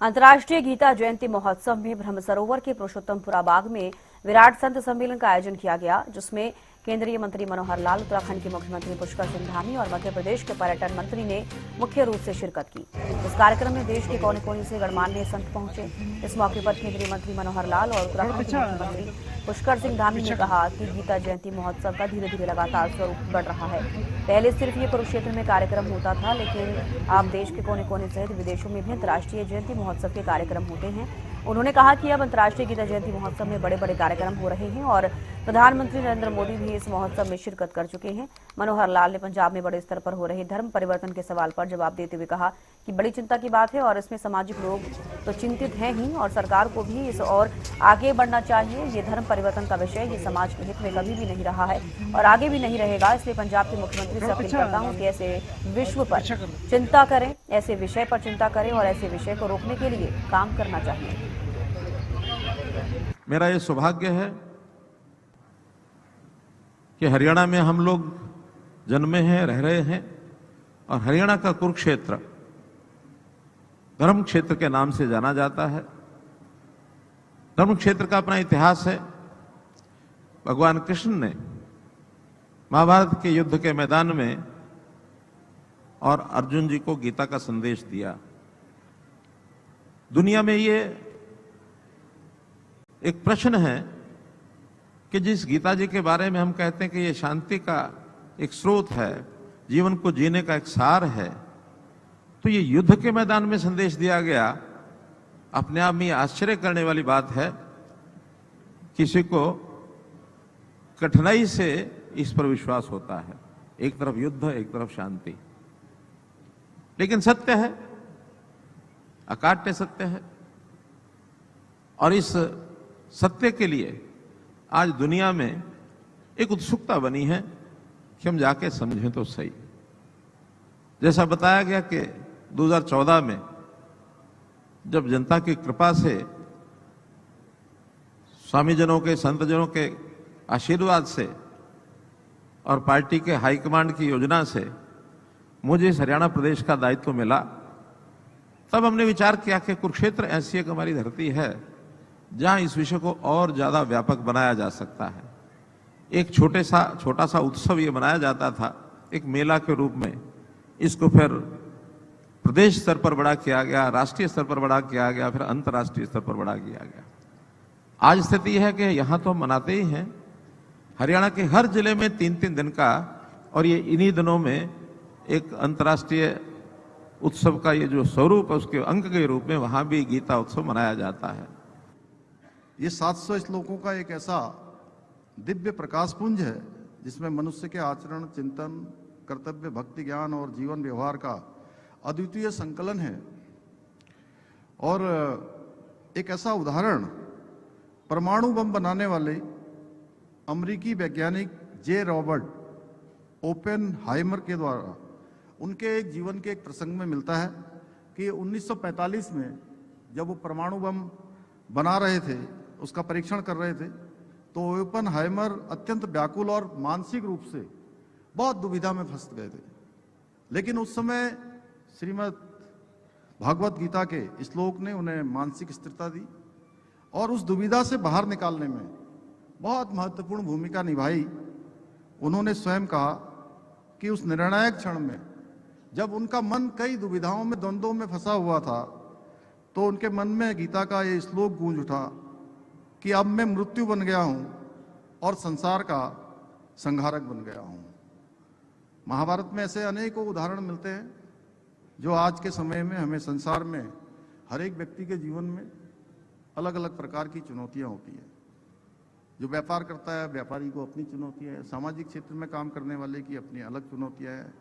अंतर्राष्ट्रीय गीता जयंती महोत्सव में ब्रह्म सरोवर के पुरुषोत्तमपुरा बाग में विराट संत सम्मेलन का आयोजन किया गया, जिसमें केंद्रीय मंत्री मनोहर लाल, उत्तराखंड के मुख्यमंत्री पुष्कर सिंह धामी और मध्य प्रदेश के पर्यटन मंत्री ने मुख्य रूप से शिरकत की। इस कार्यक्रम में देश के कोने कोने से गणमान्य संत पहुंचे। इस मौके पर केंद्रीय मंत्री मनोहर लाल और उत्तराखंड के मुख्यमंत्री पुष्कर सिंह धामी ने कहा कि गीता जयंती महोत्सव का धीरे धीरे लगातार स्वरूप बढ़ रहा है। पहले सिर्फ ये कुरुक्षेत्र में कार्यक्रम होता था, लेकिन अब देश के कोने कोने सहित विदेशों में भी अंतर्राष्ट्रीय जयंती महोत्सव के कार्यक्रम होते हैं। उन्होंने कहा कि अब अंतर्राष्ट्रीय गीता जयंती महोत्सव में बड़े बड़े कार्यक्रम हो रहे हैं और प्रधानमंत्री नरेंद्र मोदी भी इस महोत्सव में शिरकत कर चुके हैं। मनोहर लाल ने पंजाब में बड़े स्तर पर हो रहे धर्म परिवर्तन के सवाल पर जवाब देते हुए कहा कि बड़ी चिंता की बात है और इसमें सामाजिक लोग तो चिंतित हैं ही और सरकार को भी इस ओर आगे बढ़ना चाहिए। ये धर्म परिवर्तन का विषय ये समाज के हित में कभी भी नहीं रहा है और आगे भी नहीं रहेगा। इसलिए पंजाब के मुख्यमंत्री से अपील करता हूँ कि ऐसे विश्व पर चिंता करें, ऐसे विषय पर चिंता करें और ऐसे विषय को रोकने के लिए काम करना चाहिए। मेरा ये सौभाग्य है कि हरियाणा में हम लोग जन्मे हैं, रह रहे हैं और हरियाणा का कुरुक्षेत्र धर्म क्षेत्र के नाम से जाना जाता है। धर्म क्षेत्र का अपना इतिहास है। भगवान कृष्ण ने महाभारत के युद्ध के मैदान में और अर्जुन जी को गीता का संदेश दिया। दुनिया में ये एक प्रश्न है कि जिस गीता जी के बारे में हम कहते हैं कि ये शांति का एक स्रोत है, जीवन को जीने का एक सार है, तो ये युद्ध के मैदान में संदेश दिया गया। अपने आप में आश्चर्य करने वाली बात है। किसी को कठिनाई से इस पर विश्वास होता है, एक तरफ युद्ध, एक तरफ शांति। लेकिन सत्य है, अकाट्य सत्य है और इस सत्य के लिए आज दुनिया में एक उत्सुकता बनी है कि हम जाके समझें तो सही। जैसा बताया गया कि 2014 में जब जनता की कृपा से, स्वामी जनों के, संत जनों के आशीर्वाद से और पार्टी के हाईकमांड की योजना से मुझे इस हरियाणा प्रदेश का दायित्व मिला, तब हमने विचार किया कि कुरुक्षेत्र ऐसी एक हमारी धरती है जहां इस विषय को और ज्यादा व्यापक बनाया जा सकता है। एक छोटा सा उत्सव ये बनाया जाता था, एक मेला के रूप में। इसको फिर प्रदेश स्तर पर बड़ा किया गया, राष्ट्रीय स्तर पर बड़ा किया गया, फिर अंतर्राष्ट्रीय स्तर पर बड़ा किया गया। आज स्थिति यह है कि यहां तो हम मनाते ही हैं, हरियाणा के हर जिले में 3-3 दिन का, और ये इन्हीं दिनों में एक अंतर्राष्ट्रीय उत्सव का ये जो स्वरूप है उसके अंग के रूप में वहां भी गीता उत्सव मनाया जाता है। ये 700 श्लोकों का एक ऐसा दिव्य प्रकाश पुंज है जिसमें मनुष्य के आचरण, चिंतन, कर्तव्य, भक्ति, ज्ञान और जीवन व्यवहार का अद्वितीय संकलन है। और एक ऐसा उदाहरण परमाणु बम बनाने वाले अमेरिकी वैज्ञानिक जे रॉबर्ट ओपेनहाइमर के द्वारा उनके एक जीवन के एक प्रसंग में मिलता है कि 1945 में जब वो परमाणु बम बना रहे थे, उसका परीक्षण कर रहे थे, तो ओपेनहाइमर अत्यंत व्याकुल और मानसिक रूप से बहुत दुविधा में फंस गए थे। लेकिन उस समय श्रीमद् भागवत गीता के श्लोक ने उन्हें मानसिक स्थिरता दी और उस दुविधा से बाहर निकालने में बहुत महत्वपूर्ण भूमिका निभाई। उन्होंने स्वयं कहा कि उस निर्णायक क्षण में जब उनका मन कई दुविधाओं में, द्वंद्वों में फंसा हुआ था, तो उनके मन में गीता का ये श्लोक गूंज उठा कि अब मैं मृत्यु बन गया हूं और संसार का संहारक बन गया हूं। महाभारत में ऐसे अनेकों उदाहरण मिलते हैं जो आज के समय में हमें संसार में हर एक व्यक्ति के जीवन में अलग अलग प्रकार की चुनौतियां होती है। जो व्यापार करता है, व्यापारी को अपनी चुनौतियां है, सामाजिक क्षेत्र में काम करने वाले की अपनी अलग चुनौतियां हैं,